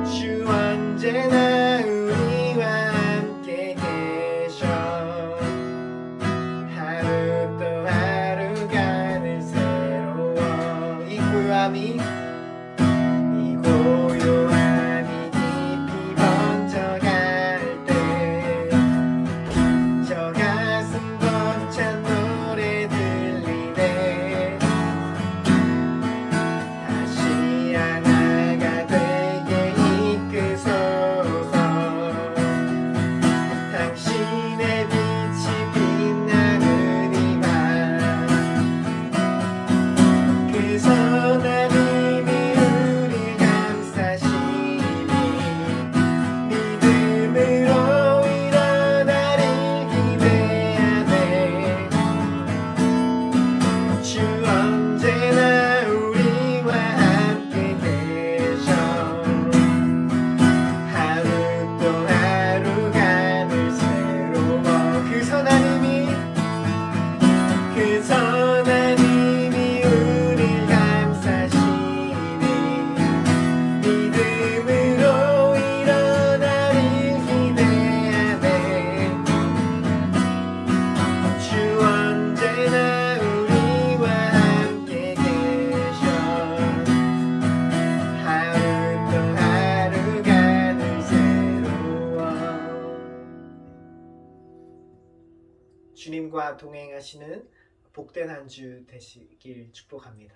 주 언제나 우리와 함께 계셔. 하루 또 하루가 늘 새로워. 이 고요함이 깊이 번져갈 때 저 가슴 벅찬 노래 들리네. 다시 하나가 되게 이끄소서. 당신의 빛이 빛나는 이 밤 그 선한 힘이 우릴 감싸시니 믿음으로 일어날 일 기대하네. 주 언제나 우리와 함께 계셔. 하루 또 하루가 늘 새로워. 그 선한 힘이 우릴 감싸시니 믿음으로 일어날 일 기대하네. 주 언제나 우리와 함께 계셔. 하루 또 하루가 늘 새로워. 주님과 동행하시는 복된 한 주 되시길 축복합니다.